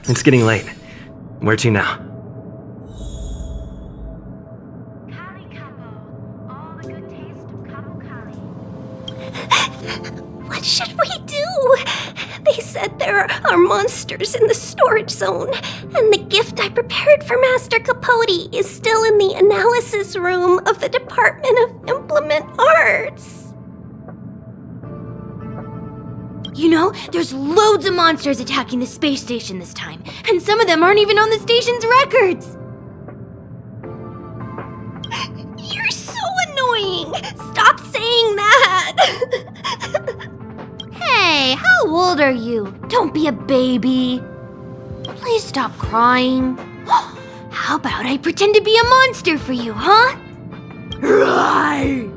It's getting late. Where to now? Kali Kapo, all the good taste of Kapo Kali. What should we do? They said there are monsters in the storage zone, and the gift I prepared for Master Capote is still in the analysis room of the Department of Implement Arts. You know, there's loads of monsters attacking the space station this time, and some of them aren't even on the station's records! You're so annoying! Stop saying that! Hey, how old are you? Don't be a baby. Please stop crying. How about I pretend to be a monster for you, huh? Roar!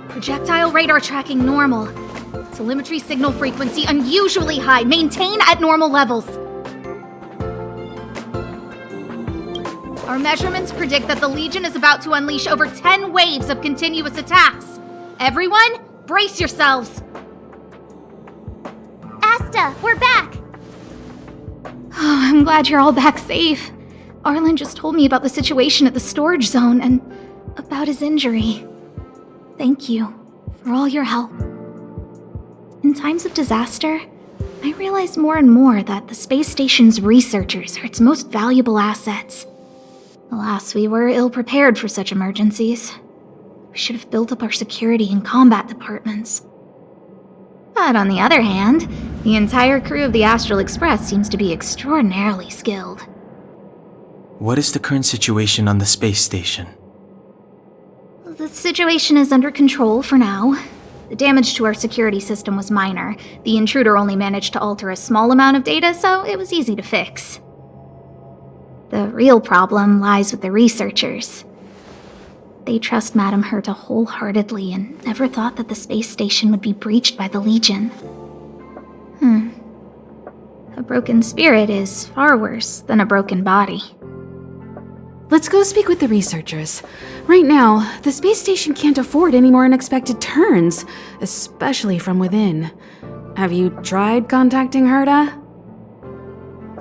Projectile radar tracking normal. Telemetry signal frequency unusually high. Maintain at normal levels. Our measurements predict that the Legion is about to unleash over 10 waves of continuous attacks. Everyone, brace yourselves. Asta, we're back! Oh, I'm glad you're all back safe. Arlen just told me about the situation at the storage zone and about his injury. Thank you for all your help. In times of disaster, I realize more and more that the space station's researchers are its most valuable assets. Alas, we were ill-prepared for such emergencies. We should have built up our security and combat departments. But on the other hand, the entire crew of the Astral Express seems to be extraordinarily skilled. What is the current situation on the space station? The situation is under control for now. The damage to our security system was minor. The intruder only managed to alter a small amount of data, so it was easy to fix. The real problem lies with the researchers. They trust Madame Herta wholeheartedly and never thought that the space station would be breached by the Legion. A broken spirit is far worse than a broken body. Let's go speak with the researchers. Right now, the space station can't afford any more unexpected turns, especially from within. Have you tried contacting Herta?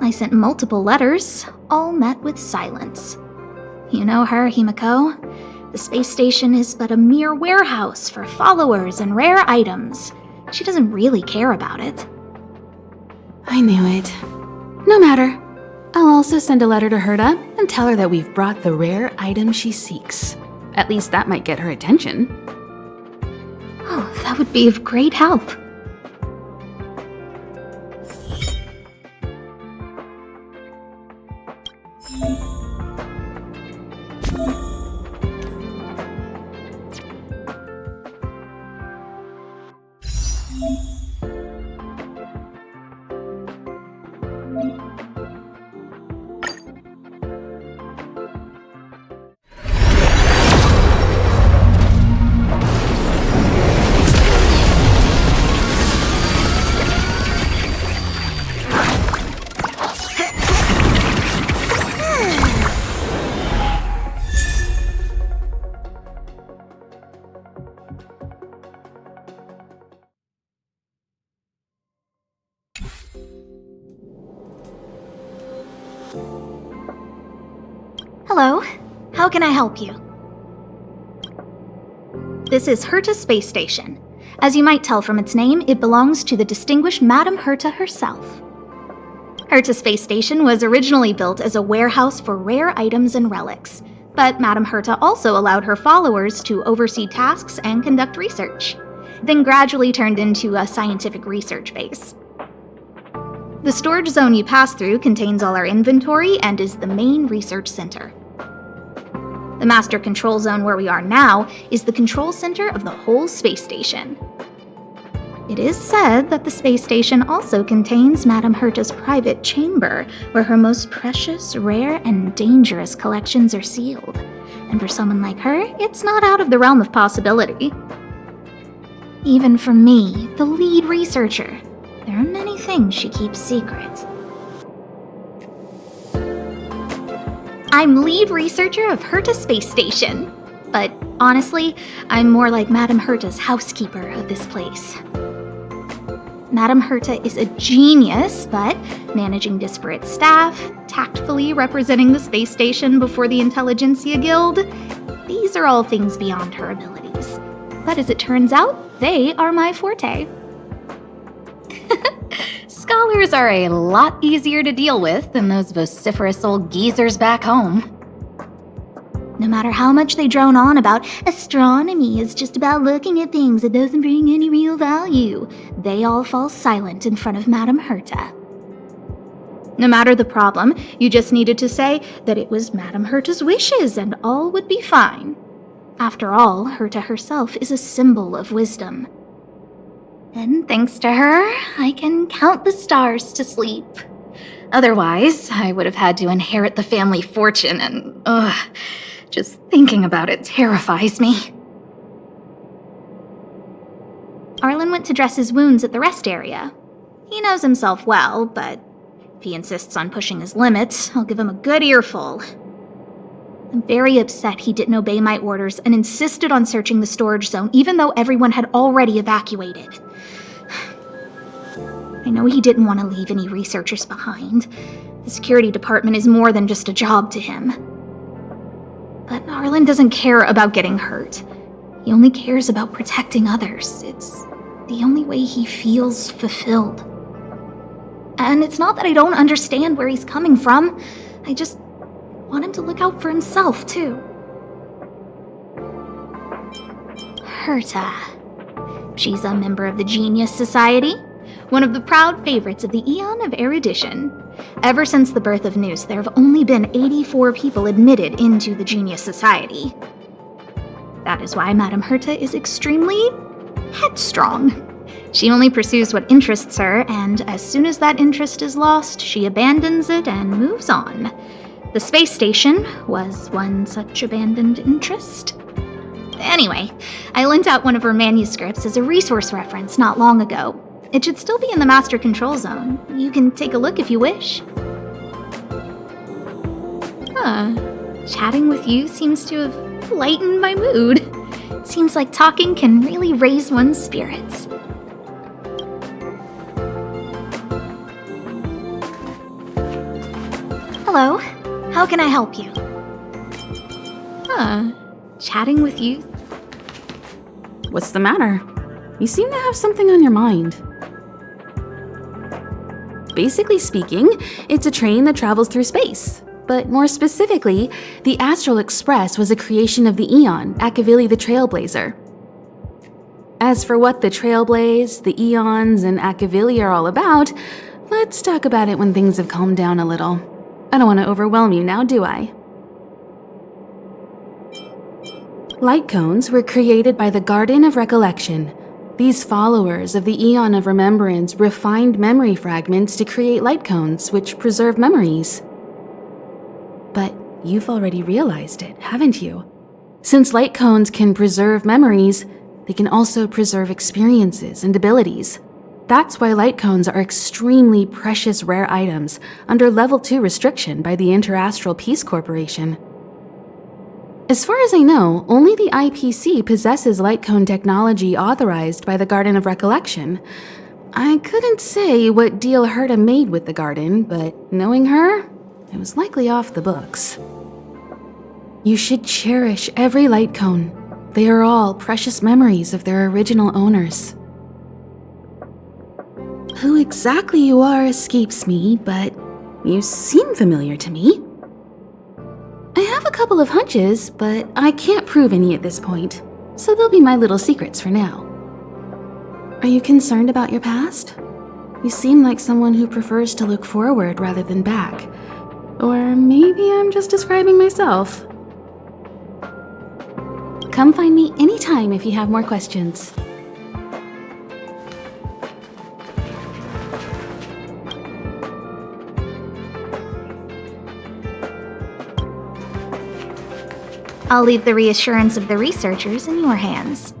I sent multiple letters, all met with silence. You know her, Himiko. The space station is but a mere warehouse for followers and rare items. She doesn't really care about it. I knew it. No matter. I'll also send a letter to Herta and tell her that we've brought the rare item she seeks. At least that might get her attention. Oh, that would be of great help. Hello, how can I help you? This is Herta Space Station. As you might tell from its name, it belongs to the distinguished Madame Herta herself. Herta Space Station was originally built as a warehouse for rare items and relics, but Madame Herta also allowed her followers to oversee tasks and conduct research, then gradually turned into a scientific research base. The storage zone you pass through contains all our inventory and is the main research center. The master control zone where we are now is the control center of the whole space station. It is said that the space station also contains Madame Herta's private chamber, where her most precious, rare, and dangerous collections are sealed. And for someone like her, it's not out of the realm of possibility. Even for me, the lead researcher, there are many things she keeps secret. I'm lead researcher of Herta Space Station. But honestly, I'm more like Madame Herta's housekeeper of this place. Madame Herta is a genius, but managing disparate staff, tactfully representing the space station before the Intelligentsia Guild, these are all things beyond her abilities. But as it turns out, they are my forte. Scholars are a lot easier to deal with than those vociferous old geezers back home. No matter how much they drone on about astronomy is just about looking at things that doesn't bring any real value, they all fall silent in front of Madame Herta. No matter the problem, you just needed to say that it was Madame Herta's wishes and all would be fine. After all, Herta herself is a symbol of wisdom. And thanks to her, I can count the stars to sleep. Otherwise, I would have had to inherit the family fortune and, just thinking about it terrifies me. Arlen went to dress his wounds at the rest area. He knows himself well, but if he insists on pushing his limits, I'll give him a good earful. I'm very upset he didn't obey my orders and insisted on searching the storage zone even though everyone had already evacuated. I know he didn't want to leave any researchers behind. The security department is more than just a job to him. But Arlen doesn't care about getting hurt. He only cares about protecting others. It's the only way he feels fulfilled. And it's not that I don't understand where he's coming from. I just want him to look out for himself, too. Herta. She's a member of the Genius Society, one of the proud favorites of the Eon of Erudition. Ever since the birth of Noose, there have only been 84 people admitted into the Genius Society. That is why Madame Herta is extremely headstrong. She only pursues what interests her, and as soon as that interest is lost, she abandons it and moves on. The space station was one such abandoned interest. Anyway, I lent out one of her manuscripts as a resource reference not long ago. It should still be in the Master Control Zone. You can take a look if you wish. Chatting with you seems to have lightened my mood. It seems like talking can really raise one's spirits. Hello, how can I help you? Chatting with you? What's the matter? You seem to have something on your mind. Basically speaking, it's a train that travels through space. But more specifically, the Astral Express was a creation of the Eon, Akavili the Trailblazer. As for what the Trailblaze, the Eons, and Akavili are all about, let's talk about it when things have calmed down a little. I don't want to overwhelm you now, do I? Light cones were created by the Garden of Recollection. These followers of the Eon of Remembrance refined memory fragments to create light cones, which preserve memories. But you've already realized it, haven't you? Since light cones can preserve memories, they can also preserve experiences and abilities. That's why light cones are extremely precious rare items under Level 2 restriction by the Interastral Peace Corporation. As far as I know, only the IPC possesses light cone technology authorized by the Garden of Recollection. I couldn't say what deal Herta made with the Garden, but knowing her, it was likely off the books. You should cherish every light cone. They are all precious memories of their original owners. Who exactly you are escapes me, but you seem familiar to me. I have a couple of hunches, but I can't prove any at this point, so they'll be my little secrets for now. Are you concerned about your past? You seem like someone who prefers to look forward rather than back. Or maybe I'm just describing myself. Come find me anytime if you have more questions. I'll leave the reassurance of the researchers in your hands.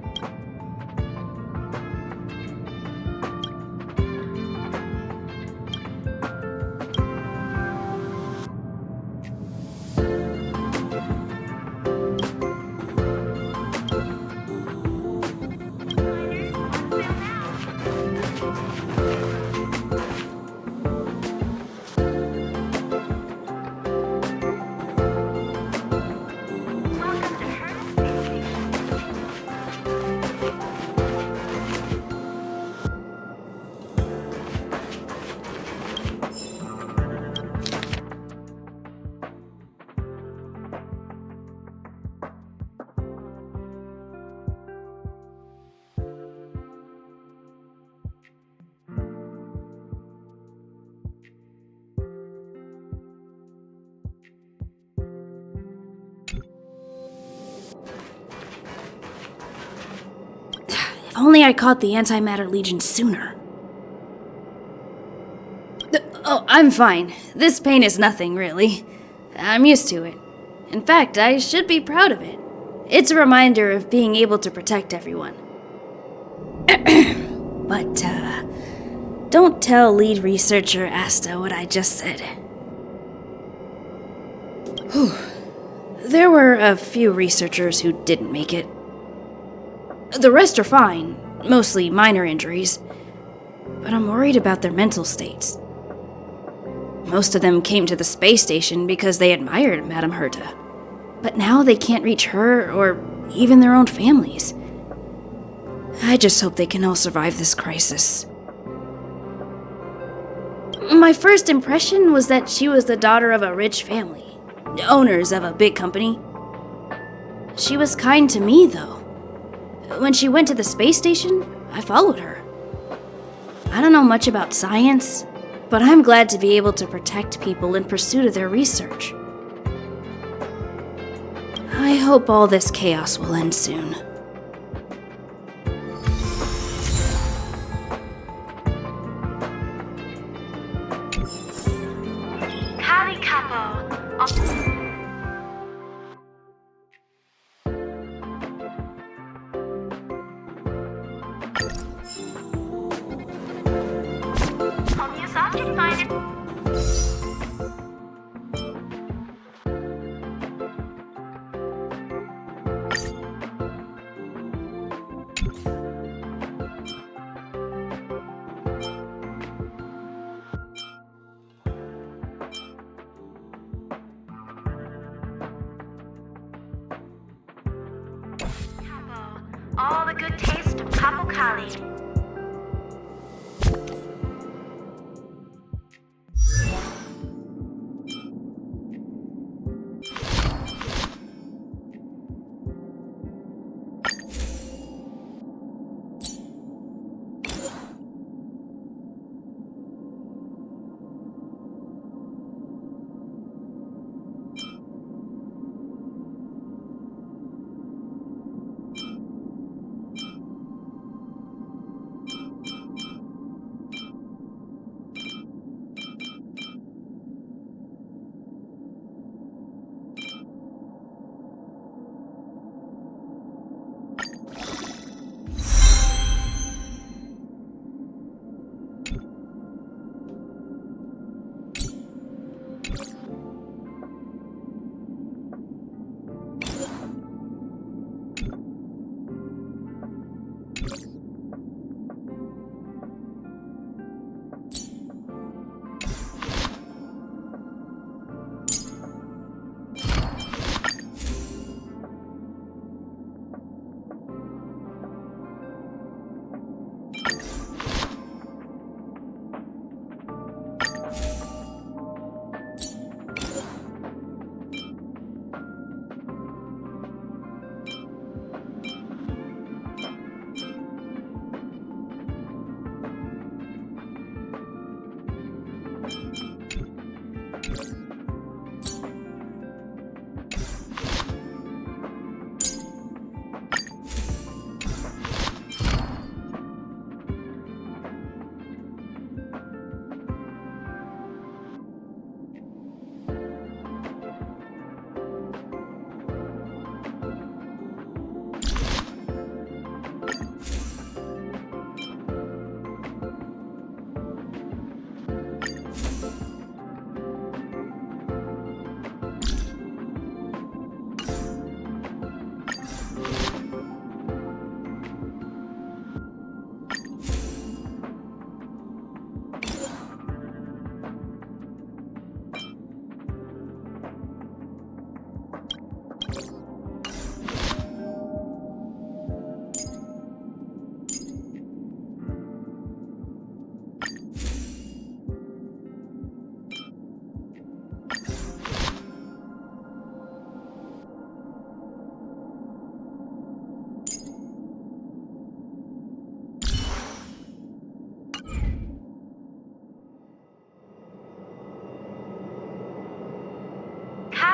If only I caught the Antimatter Legion sooner. Oh, I'm fine. This pain is nothing, really. I'm used to it. In fact, I should be proud of it. It's a reminder of being able to protect everyone. But, don't tell lead researcher Asta what I just said. Whew. There were a few researchers who didn't make it. The rest are fine, mostly minor injuries, but I'm worried about their mental states. Most of them came to the space station because they admired Madame Herta, but now they can't reach her or even their own families. I just hope they can all survive this crisis. My first impression was that she was the daughter of a rich family, owners of a big company. She was kind to me, though. When she went to the space station, I followed her. I don't know much about science, but I'm glad to be able to protect people in pursuit of their research. I hope all this chaos will end soon. Kali Capo. Subject finder. All the good taste of Capo Kali.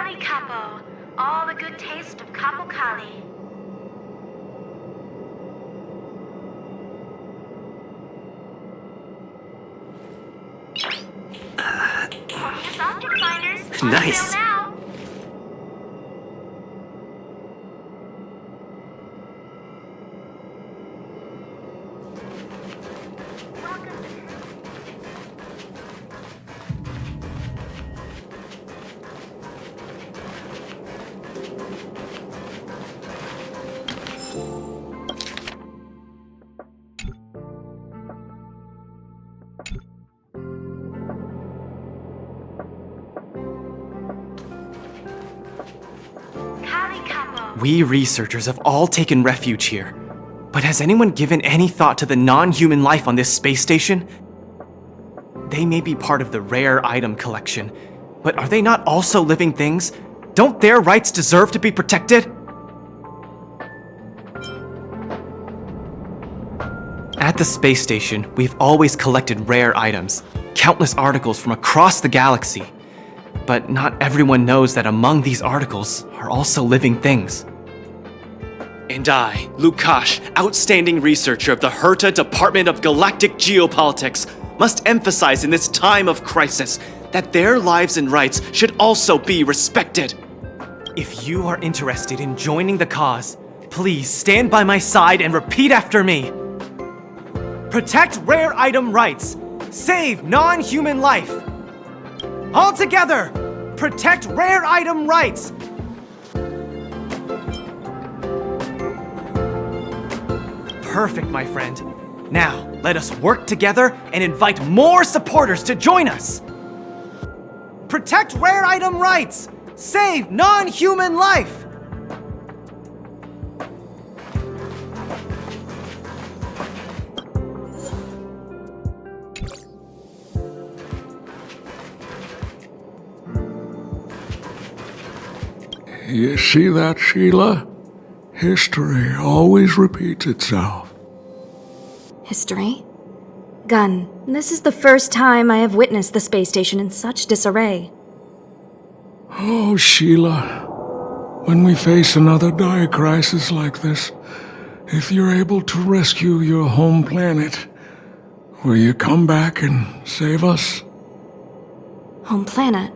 Kali Capo, all the good taste of Capo Kali. Cornelius Object Finders, on Nice. sale now. Kali Capo. We researchers have all taken refuge here. But has anyone given any thought to the non-human life on this space station? They may be part of the rare item collection, but are they not also living things? Don't their rights deserve to be protected? At the space station, we've always collected rare items, countless articles from across the galaxy. But not everyone knows that among these articles are also living things. And I, Lukash, outstanding researcher of the Herta Department of Galactic Geopolitics, must emphasize in this time of crisis that their lives and rights should also be respected. If you are interested in joining the cause, please stand by my side and repeat after me. Protect rare item rights. Save non-human life. All together, protect rare item rights. Perfect, my friend. Now, let us work together and invite more supporters to join us. Protect rare item rights. Save non-human life. You see that, Sheila? History always repeats itself. History? Gun, this is the first time I have witnessed the space station in such disarray. Oh, Sheila. When we face another dire crisis like this, if you're able to rescue your home planet, will you come back and save us? Home planet?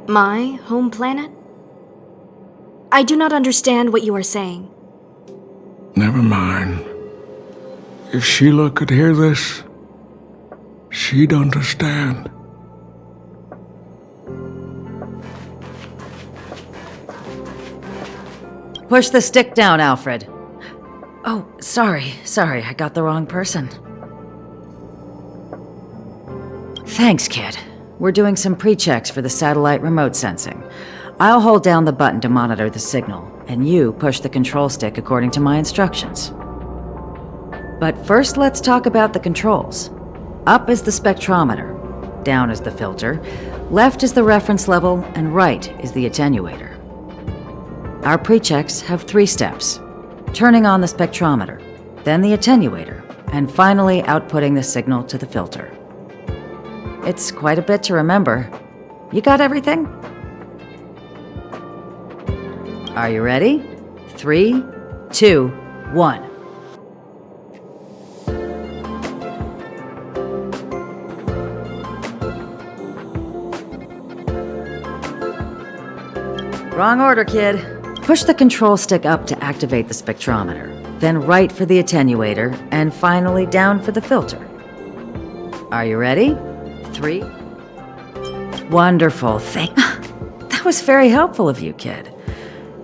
My home planet? I do not understand what you are saying. Never mind. If Sheila could hear this, she'd understand. Push the stick down, Alfred. Oh, sorry, I got the wrong person. Thanks, kid. We're doing some pre-checks for the satellite remote sensing. I'll hold down the button to monitor the signal, and you push the control stick according to my instructions. But first, let's talk about the controls. Up is the spectrometer, down is the filter, left is the reference level, and right is the attenuator. Our pre-checks have 3 steps. Turning on the spectrometer, then the attenuator, and finally outputting the signal to the filter. It's quite a bit to remember. You got everything? Are you ready? 3, 2, 1. Wrong order, kid. Push the control stick up to activate the spectrometer, then right for the attenuator, and finally down for the filter. Are you ready? 3. Wonderful. That was very helpful of you, kid.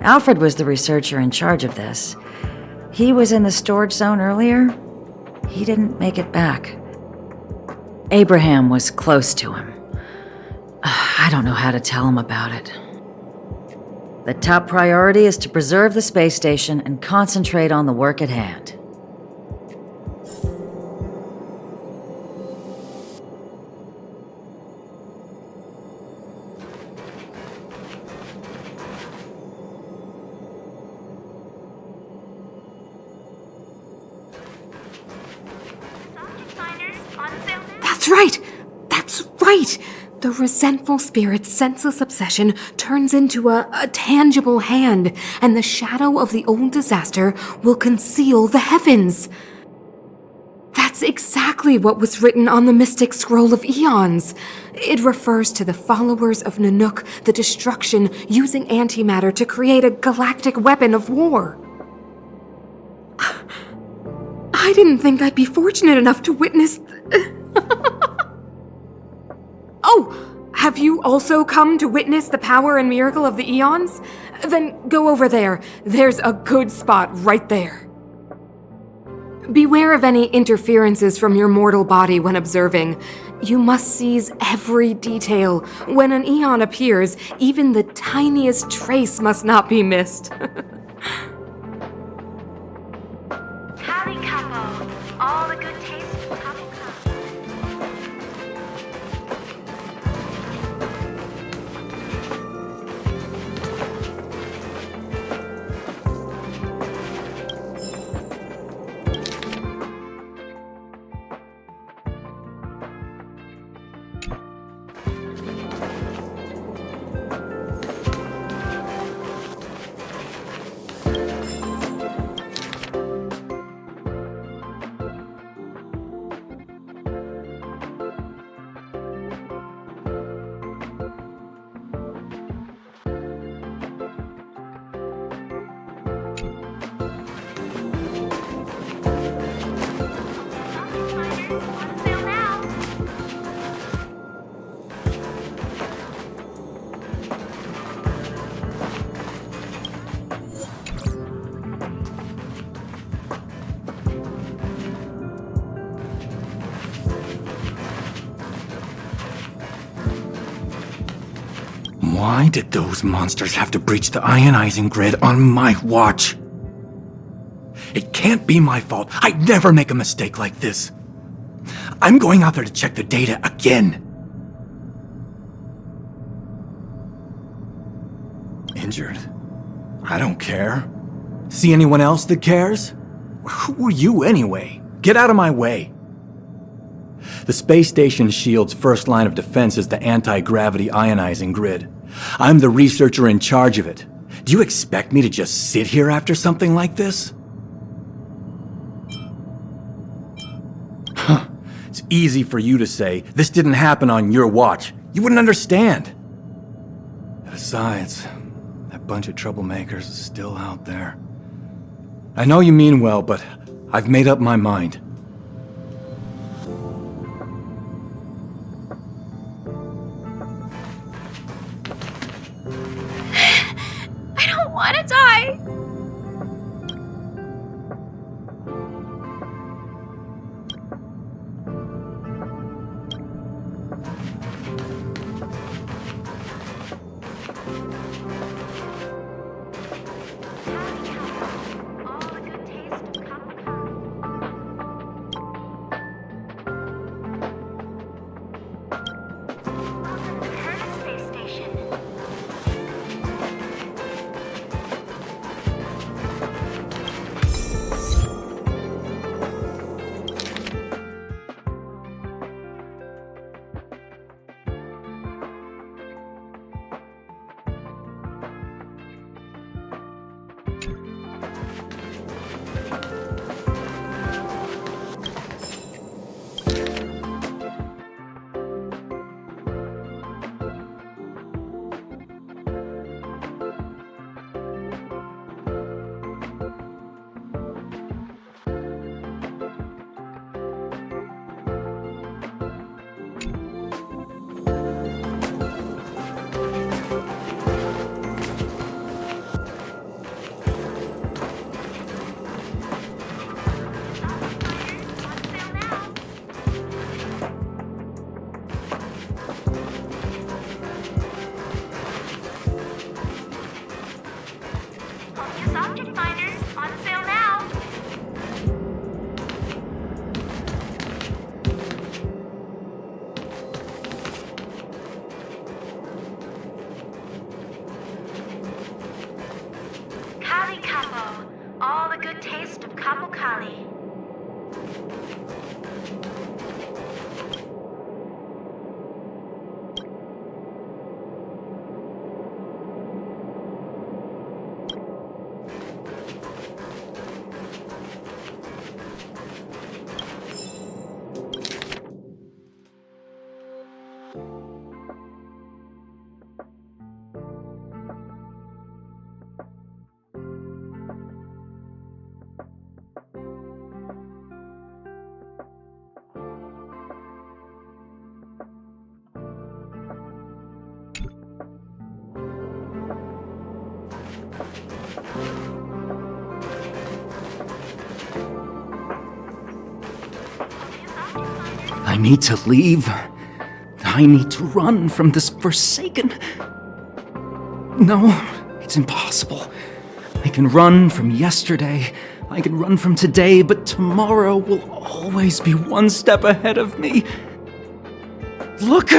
Alfred was the researcher in charge of this. He was in the storage zone earlier. He didn't make it back. Abraham was close to him. I don't know how to tell him about it. The top priority is to preserve the space station and concentrate on the work at hand. Object Finders, on sale now. That's right! That's right! The resentful spirit's senseless obsession turns into a tangible hand, and the shadow of the old disaster will conceal the heavens. That's exactly what was written on the Mystic Scroll of Eons. It refers to the followers of Nanook, the destruction, using antimatter to create a galactic weapon of war. I didn't think I'd be fortunate enough to witness... Oh, have you also come to witness the power and miracle of the Eons? Then go over there. There's a good spot right there. Beware of any interferences from your mortal body when observing. You must seize every detail. When an Eon appears, even the tiniest trace must not be missed. Howdy, Capo. All the good taste of Capo. Why did those monsters have to breach the ionizing grid on my watch? It can't be my fault. I'd never make a mistake like this. I'm going out there to check the data again. Injured? I don't care. See anyone else that cares? Who are you anyway? Get out of my way. The space station shield's first line of defense is the anti-gravity ionizing grid. I'm the researcher in charge of it. Do you expect me to just sit here after something like this? Huh. It's easy for you to say, this didn't happen on your watch. You wouldn't understand. Besides, that bunch of troublemakers is still out there. I know you mean well, but I've made up my mind. I don't want to die. All the good taste of Capo Kali. I need to leave. I need to run from this forsaken... No, it's impossible. I can run from yesterday, I can run from today, but tomorrow will always be one step ahead of me. Look!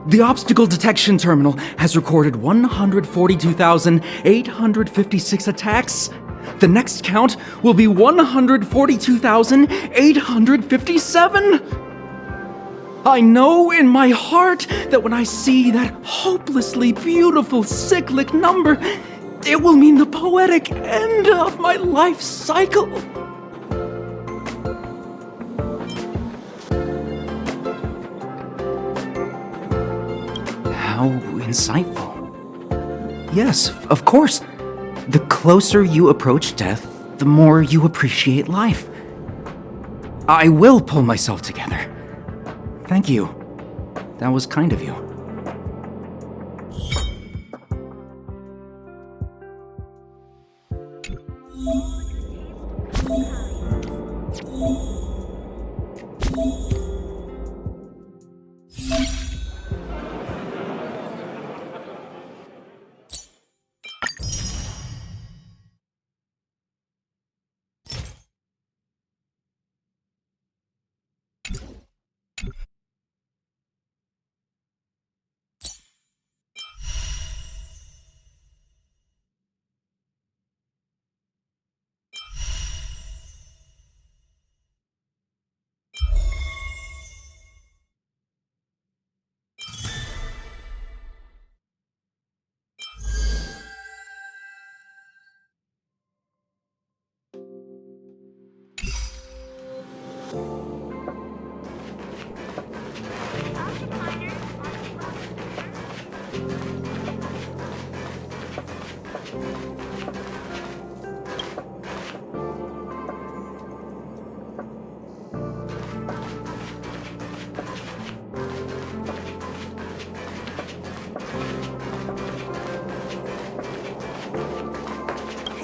The obstacle detection terminal has recorded 142,856 attacks. The next count will be 142,857! I know in my heart that when I see that hopelessly beautiful cyclic number, it will mean the poetic end of my life cycle. How insightful. Yes, of course. The closer you approach death, the more you appreciate life. I will pull myself together. Thank you. That was kind of you.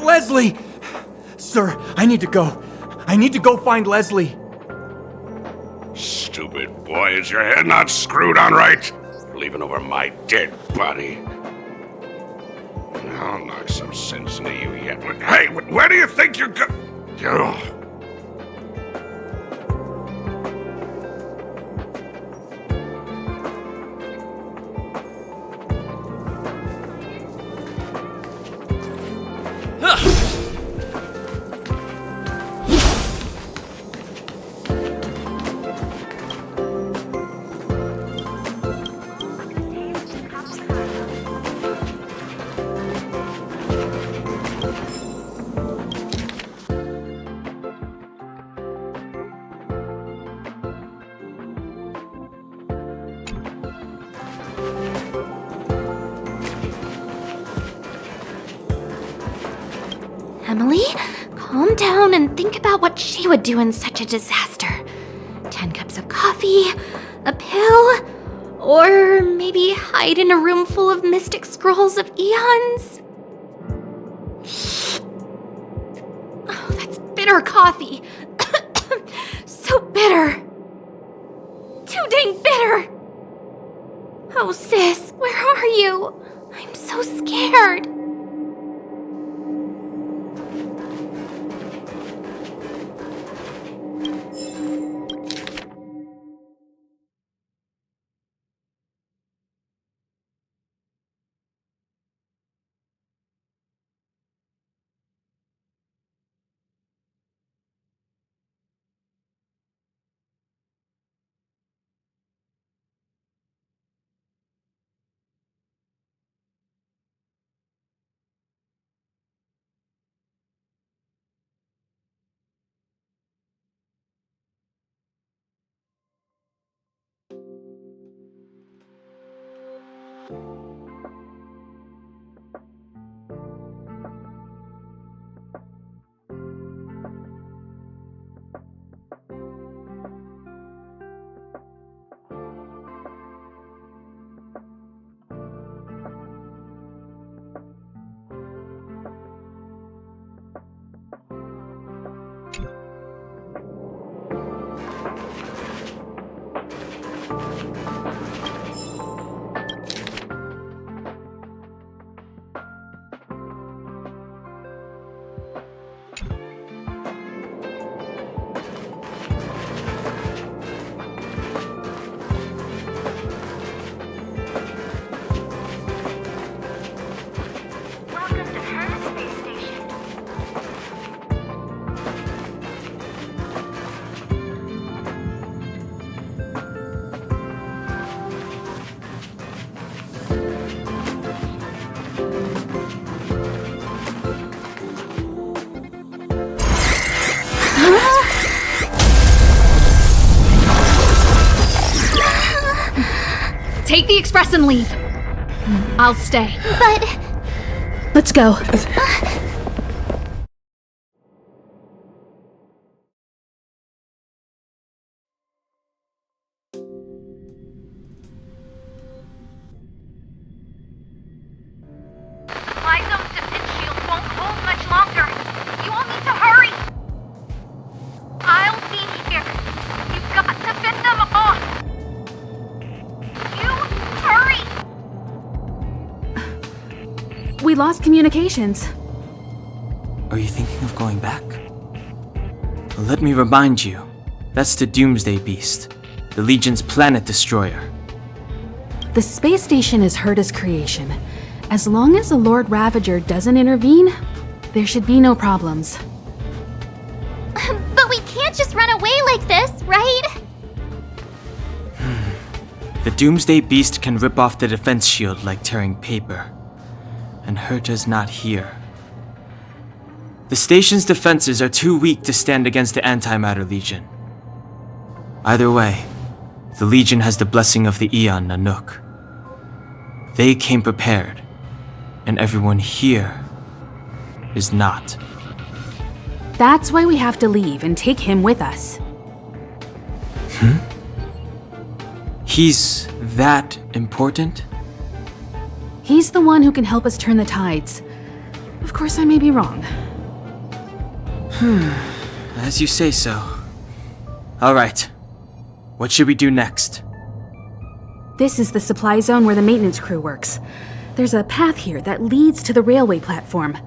Leslie! Sir, I need to go. I need to go find Leslie. Stupid boy, is your head not screwed on right? You're leaving over my dead body. I'll knock some sense into you yet. Hey, where do you think you're go... Ugh. Emily, calm down and think about what she would do in such a disaster. 10 cups of coffee, a pill, or maybe hide in a room full of mystic scrolls of eons? Oh, that's bitter coffee. So bitter. Too dang bitter. Oh, sis, where are you? I'm so scared. Take the express and leave. I'll stay. But Let's go. Supply zone's defense shield won't hold much longer. You all need to hurry. I'll be here. You've got to fend them off. You hurry. We lost communications. Are you thinking of going back? Let me remind you, that's the Doomsday Beast, the Legion's planet destroyer. The space station is Herta's creation. As long as the Lord Ravager doesn't intervene, there should be no problems. but we can't just run away like this, right? The Doomsday Beast can rip off the defense shield like tearing paper. And Herta's not here. The station's defenses are too weak to stand against the Antimatter Legion. Either way, the Legion has the blessing of the Aeon Nanook. They came prepared, and everyone here is not. That's why we have to leave and take him with us. He's that important? He's the one who can help us turn the tides. Of course, I may be wrong. As you say so. Alright. What should we do next? This is the supply zone where the maintenance crew works. There's a path here that leads to the railway platform.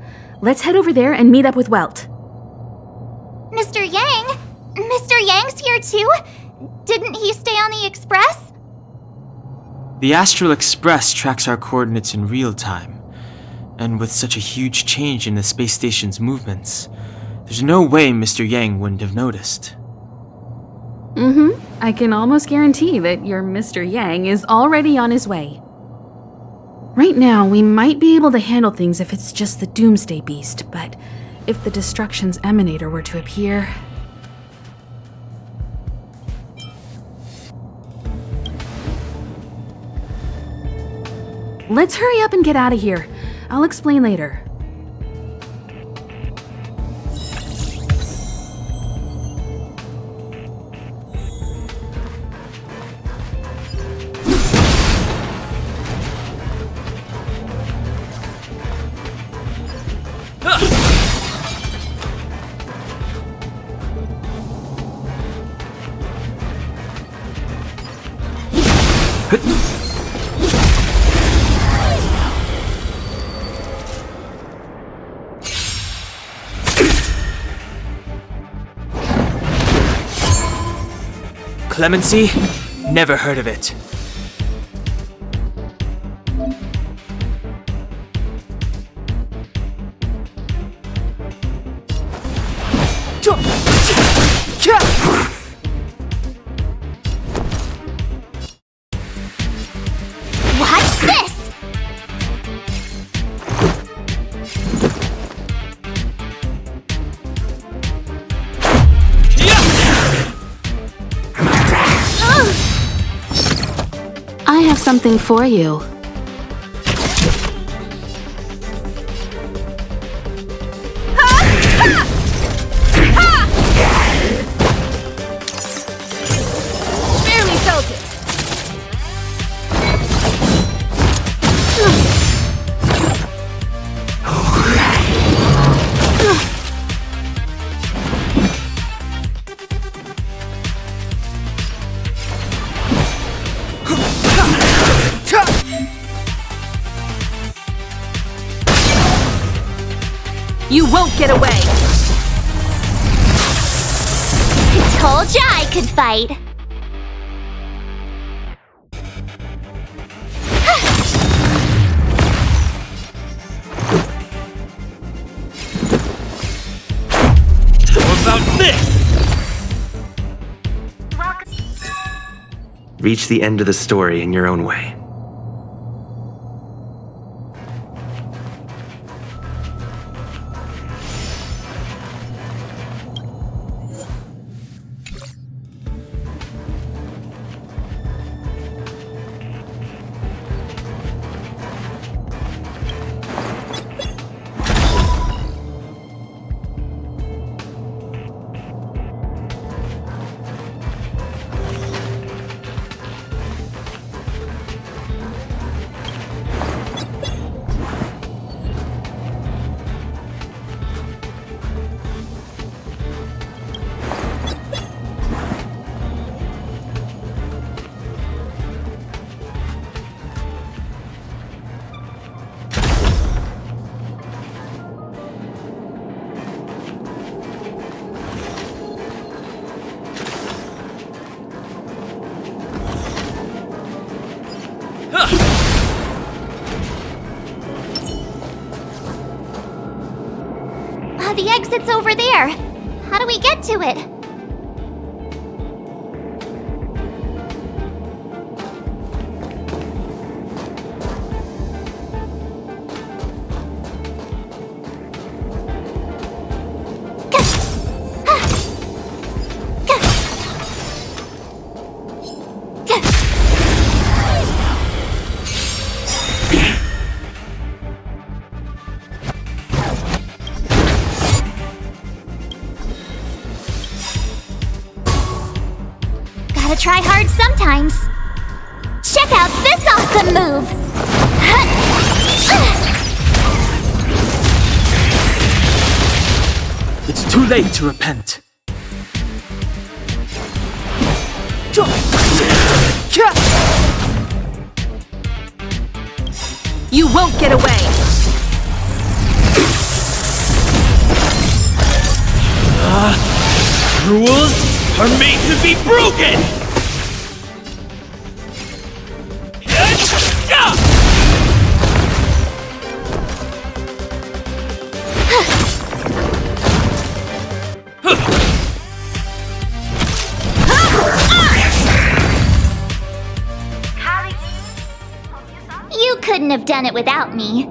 Let's head over there and meet up with Welt. Mr. Yang? Mr. Yang's here too? Didn't he stay on the express? The Astral Express tracks our coordinates in real time. And with such a huge change in the space station's movements, there's no way Mr. Yang wouldn't have noticed. I can almost guarantee that your Mr. Yang is already on his way. Right now, we might be able to handle things if it's just the Doomsday Beast, but if the Destruction's Emanator were to appear... Let's hurry up and get out of here. I'll explain later. Clemency? Never heard of it. Watch this! I have something for you. Barely felt it. You won't get away! Told ya I could fight. What about this? Reach the end of the story in your own way. The exit's over there. How do we get to it? Gotta try hard sometimes. Check out this awesome move! It's too late to repent. You won't get away! Rules are made to be broken! You couldn't have done it without me.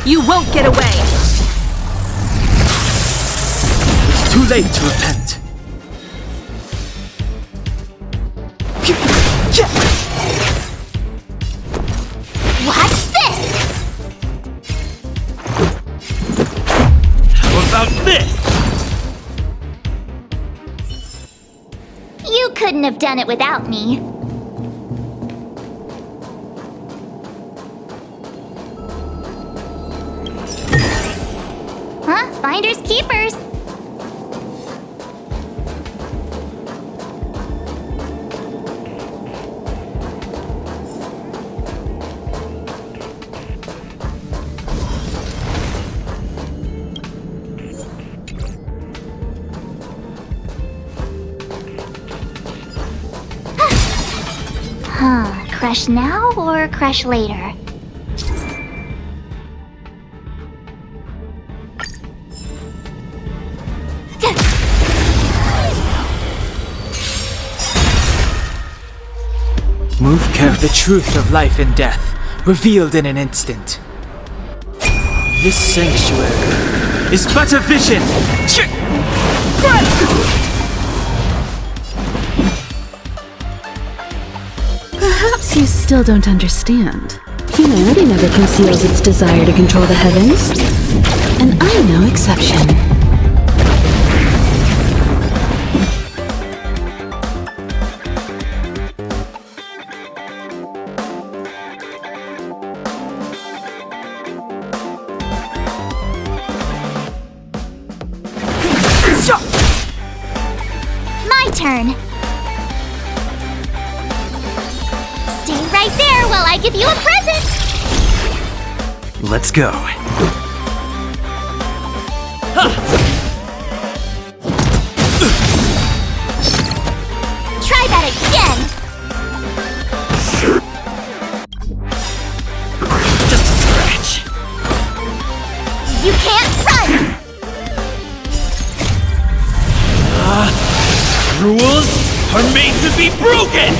You won't get away! It's too late to repent. Watch this! How about this? You couldn't have done it without me. Huh? Finders keepers. Huh, crush now or crush later? Move carry the truth of life and death, revealed in an instant. This sanctuary is but a vision! Perhaps you still don't understand. Humanity never conceals its desire to control the heavens. And I'm no exception. My turn. Stay right there while I give you a present. Let's go. Try that again. Just a scratch. You can't run. rules are made to be broken!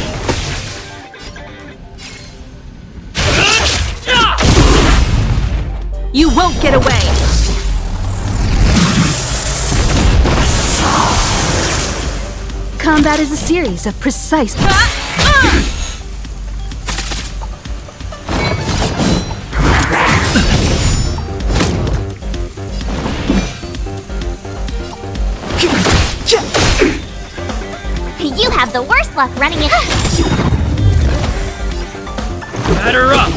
You won't get away! Combat is a series of precise... You have the worst luck running it. Batter up!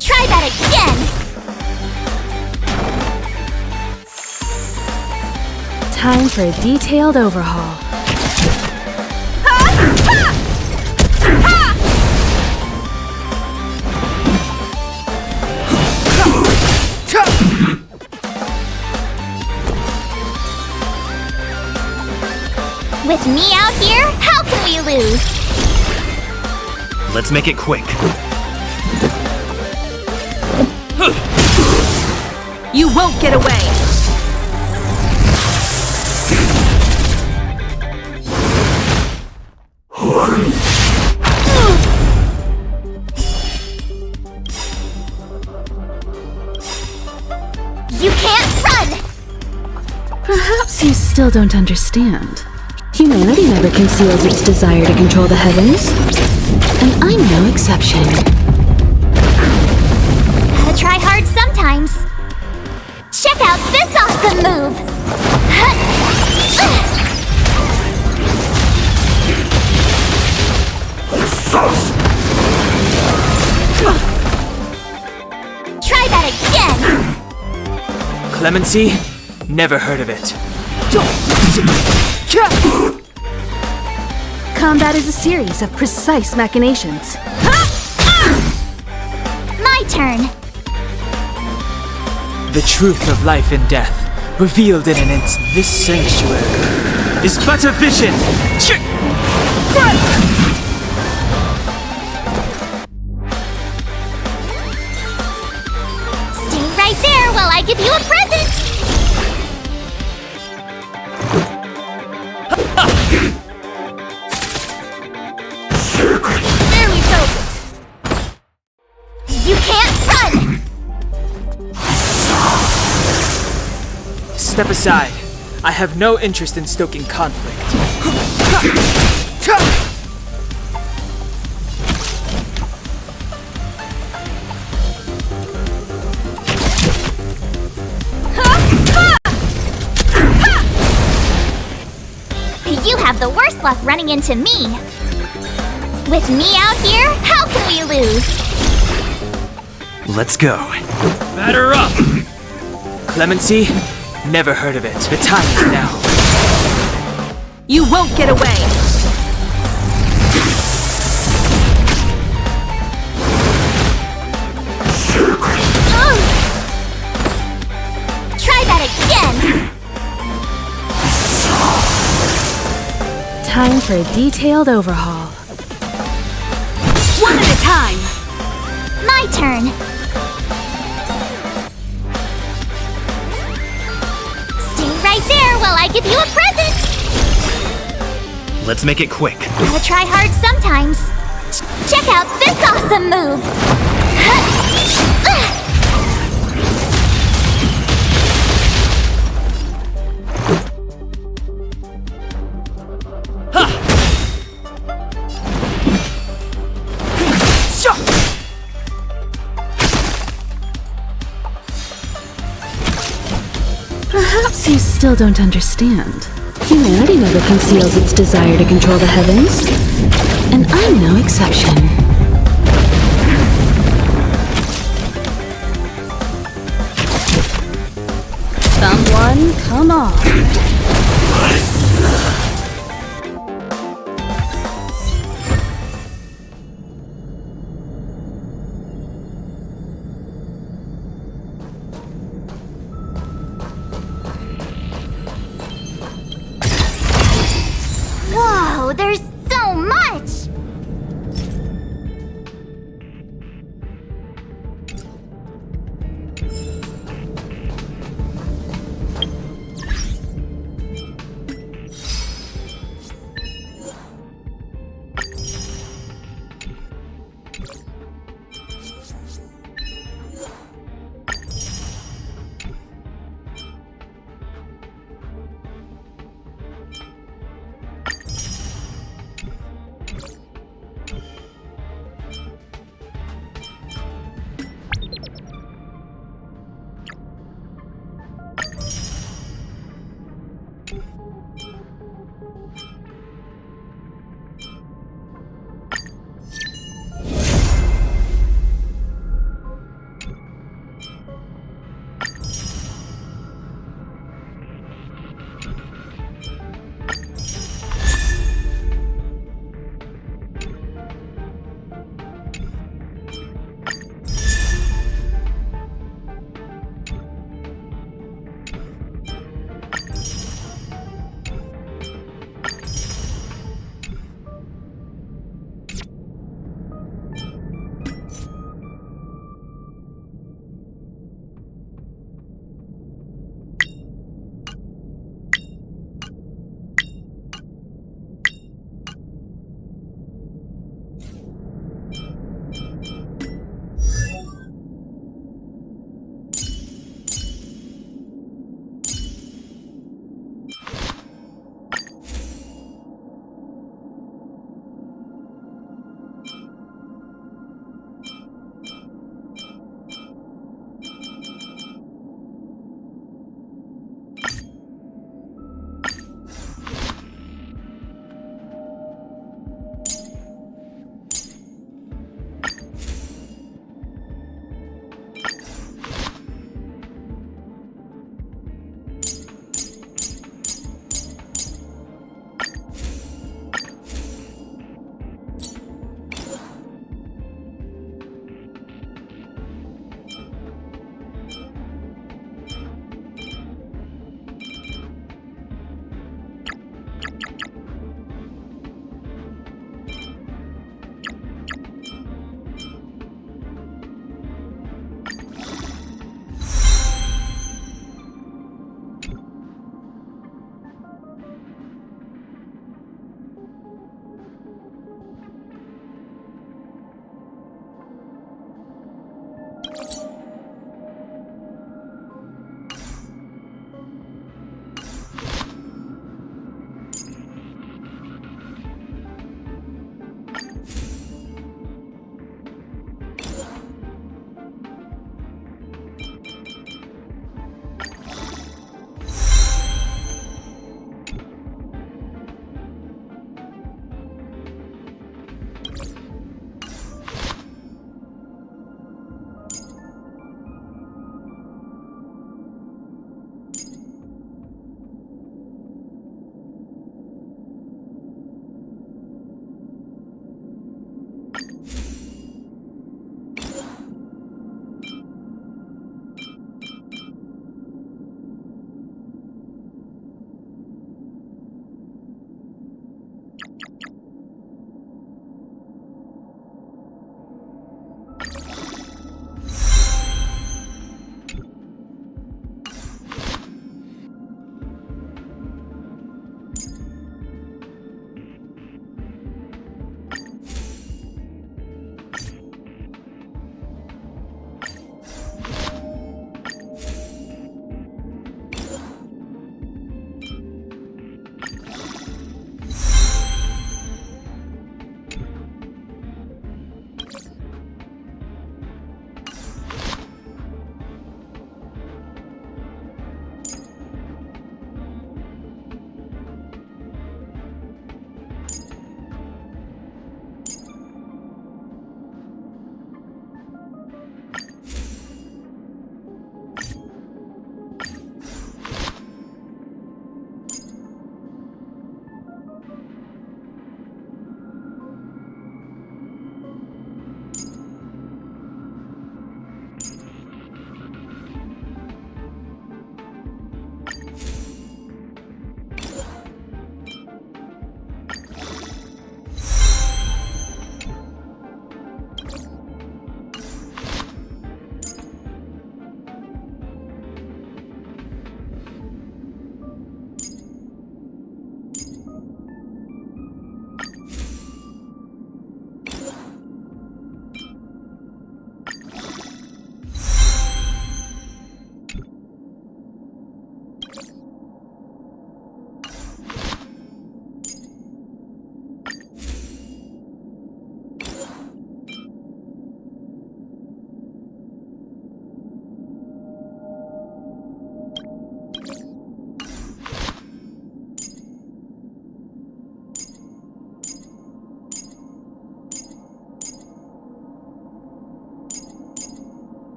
Try that again. Time for a detailed overhaul. With me out here, how can we lose? Let's make it quick. You won't get away! You can't run! Perhaps you still don't understand. Humanity never conceals its desire to control the heavens. And I'm no exception. Gotta try hard sometimes. Check out this awesome move! Try that again! Clemency? Never heard of it. Combat is a series of precise machinations. My turn! The truth of life and death, revealed in an instant. This sanctuary is but a vision! Stay right there while I give you a present! There we go! You can't run! Step aside. I have no interest in stoking conflict. You have the worst luck running into me. With me out here, how can we lose? Let's go. Batter up! Clemency? Never heard of it. The time is now. You won't get away! Try that again! Time for a detailed overhaul. One at a time! My turn! Stay right there while I give you a present! Let's make it quick. Gotta try hard sometimes. Check out this awesome move! Perhaps you still don't understand. Humanity never conceals its desire to control the heavens. And I'm no exception. Someone, come on. Whoa, there's so much!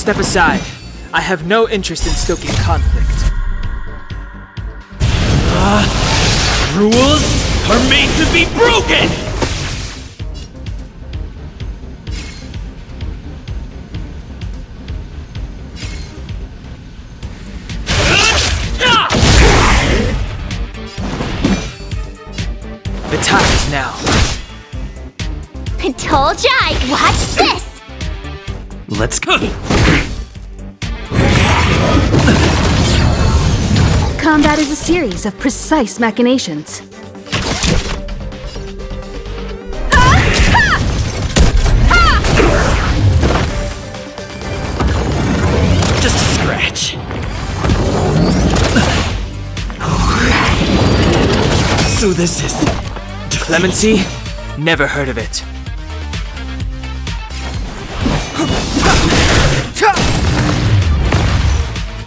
Step aside. I have no interest in stoking conflict. Rules are made to be broken! The time is now. I told ya I'd watch this! Let's go! Combat is a series of precise machinations. Just a scratch. So this is... Clemency? Never heard of it.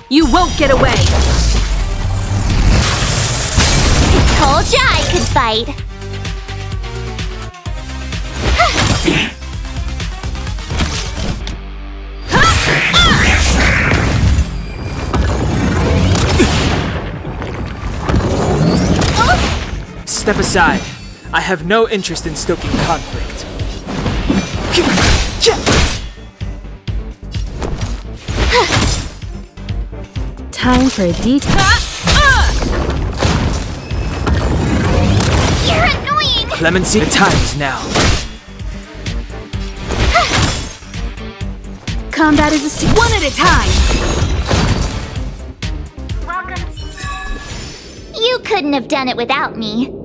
You won't get away! I told ya I could fight! Step aside. I have no interest in stoking conflict. Time for a detour. You're annoying! Clemency, the time is now. Combat is one at a time! You couldn't have done it without me.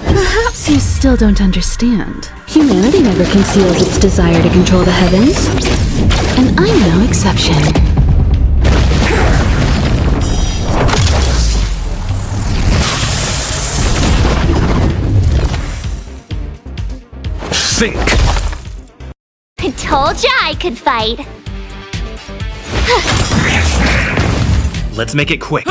Perhaps you still don't understand. Humanity never conceals its desire to control the heavens. And I'm no exception. Think! I told ya I could fight. Let's make it quick.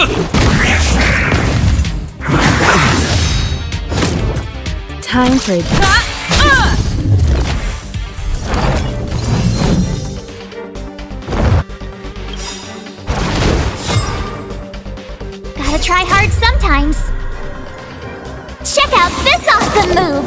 Time for Gotta try hard sometimes. Check out this awesome move!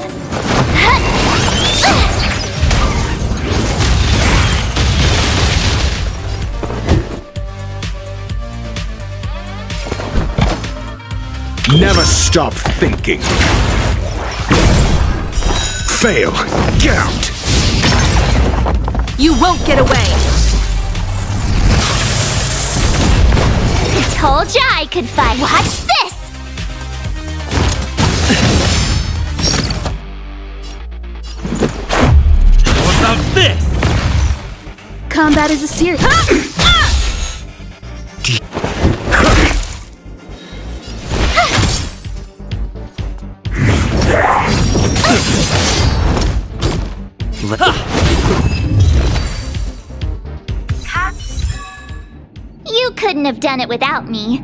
Never stop thinking. Fail. Get out. You won't get away! I told ya I could fight. Watch this! What about this? Combat is a series. You couldn't have done it without me.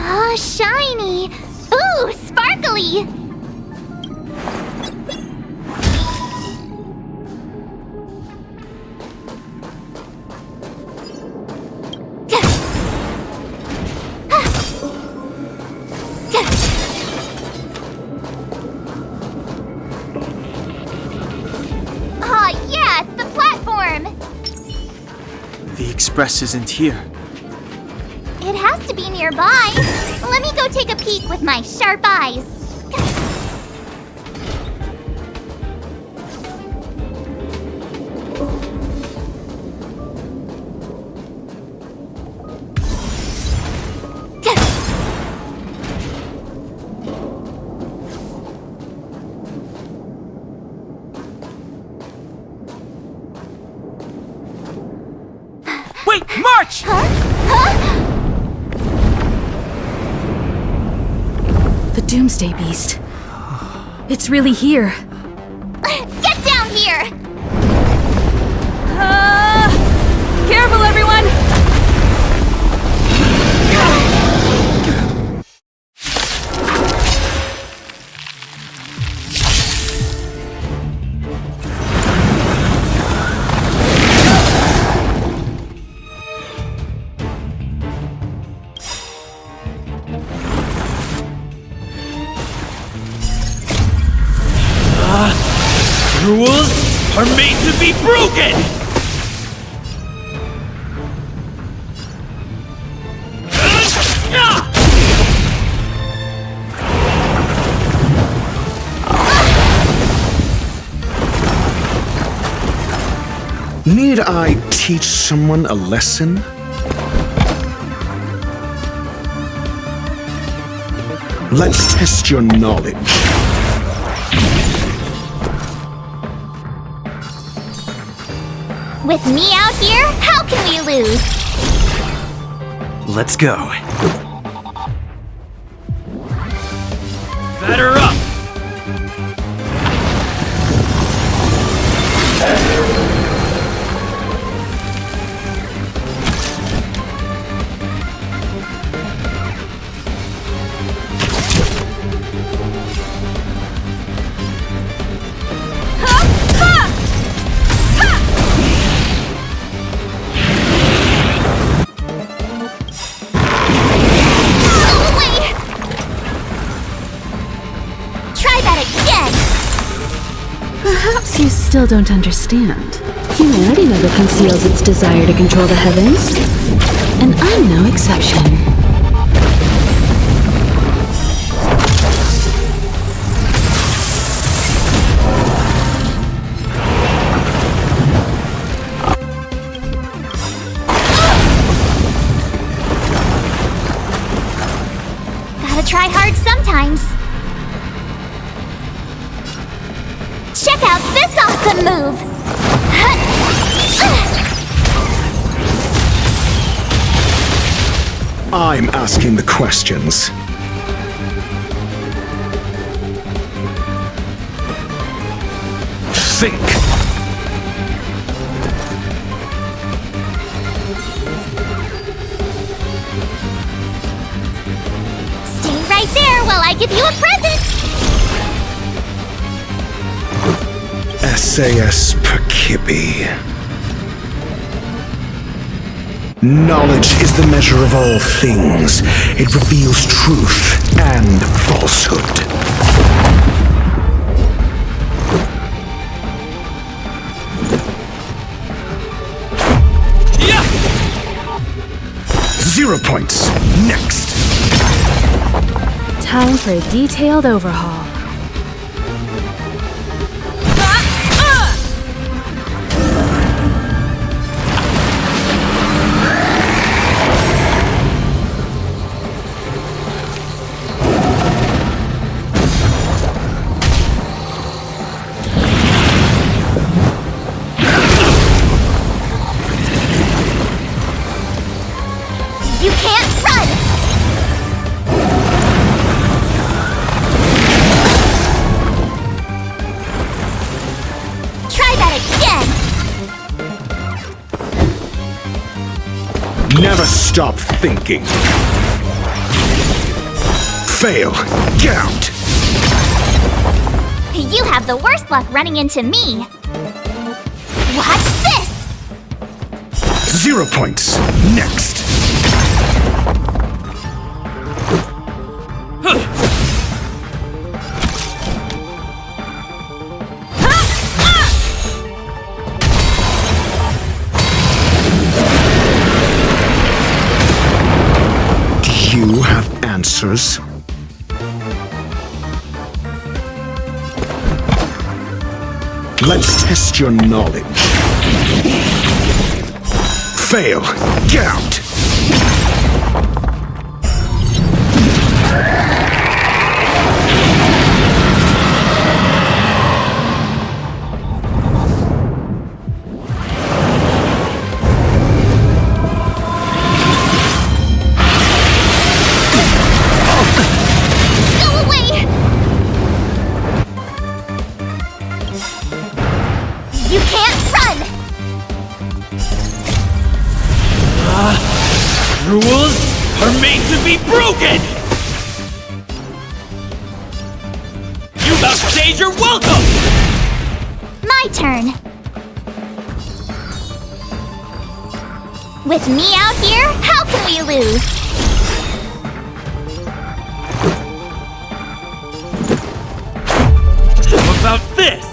Oh, shiny! Ooh, sparkly! Aw, yeah, it's the platform! The express isn't here. It has to be nearby. Let me go take a peek with my sharp eyes. Wait, March! The Doomsday Beast. It's really here. Get down here! Careful, everyone! Rules are made to be broken! Need I teach someone a lesson? Let's test your knowledge. With me out here, how can we lose? Let's go. Batter up! Perhaps you still don't understand. Humanity never conceals its desire to control the heavens. And I'm no exception. Gotta try hard sometimes. Check out this awesome move! I'm asking the questions. Think! Stay right there while I give you a present! SAS Perkibi. Knowledge is the measure of all things. It reveals truth and falsehood. Time for a detailed overhaul. You can't run! Try that again! Never stop thinking. Fail. Get out. You have the worst luck running into me. Watch this! 0 points. Next. Do you have answers? Let's test your knowledge. Fail. Get out. Go away! You can't run! Rules are made to be broken! You outstayed your welcome! My turn. With me out here, how can we lose? How about this?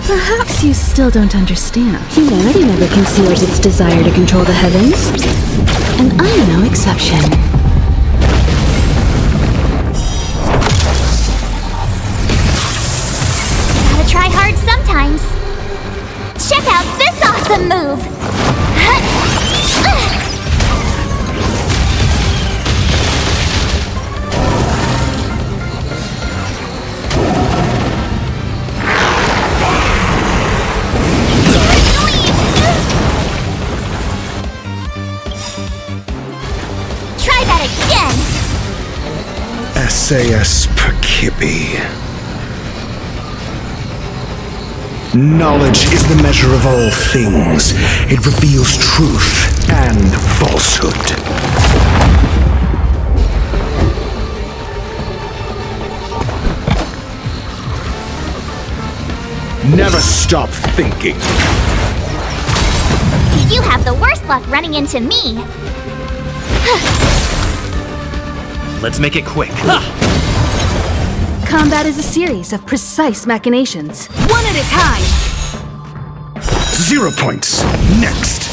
Perhaps you still don't understand. Humanity never conceals its desire to control the heavens. And I'm no exception. Gotta try hard sometimes. Check out this awesome move! Try that again! SAS Perkibi. Knowledge is the measure of all things. It reveals truth and falsehood. Never stop thinking. You have the worst luck running into me. Let's make it quick. Combat is a series of precise machinations. One at a time! 0 points. Next.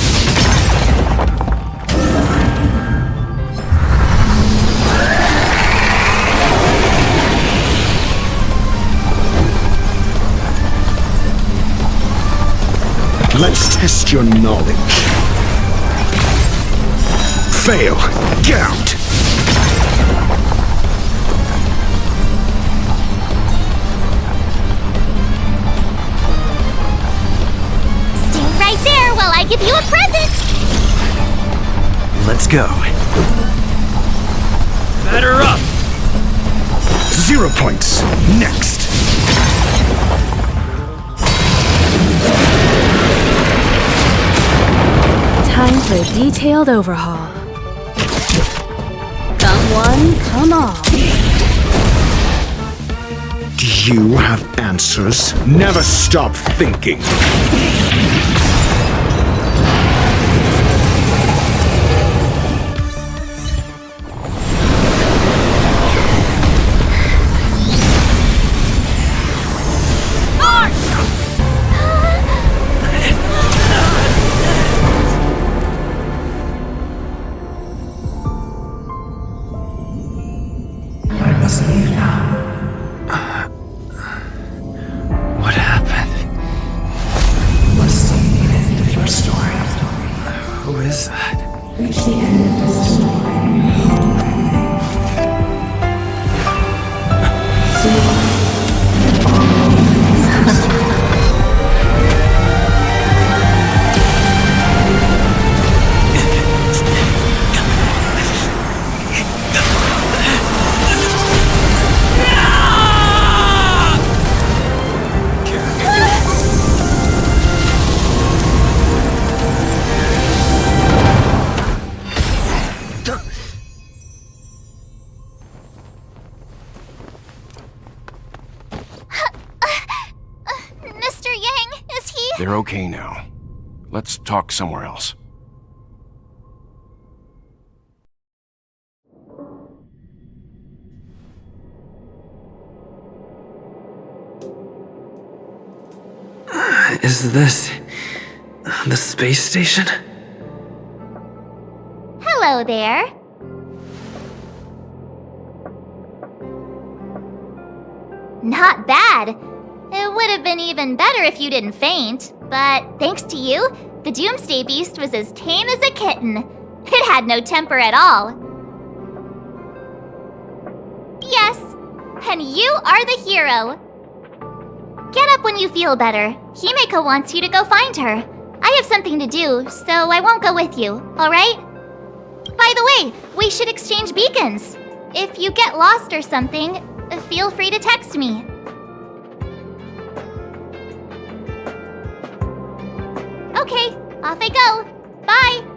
Let's test your knowledge. Fail. Get out. Stay right there while I give you a present! Let's go. Batter up! 0 points. Next. Time for a detailed overhaul. Come one, come all. Do you have answers? Never stop thinking. must leave now. What happened? Let's see the end of your story. Who is that? Reach the end of the story. Mr. Yang, is he? They're okay now. Let's talk somewhere else. Is this the space station? Hello there. Not bad. It would have been even better if you didn't faint, but thanks to you, the Doomsday Beast was as tame as a kitten. It had no temper at all. Yes, and you are the hero. Get up when you feel better. Himeko wants you to go find her. I have something to do, so I won't go with you, alright? By the way, we should exchange beacons. If you get lost or something, feel free to text me. Okay, off I go. Bye!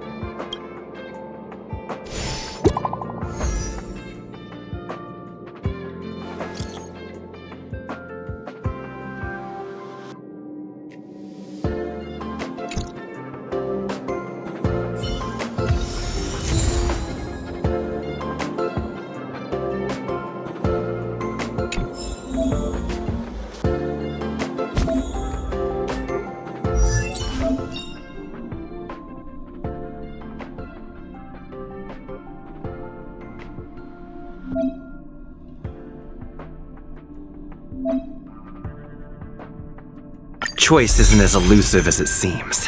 Choice isn't as elusive as it seems.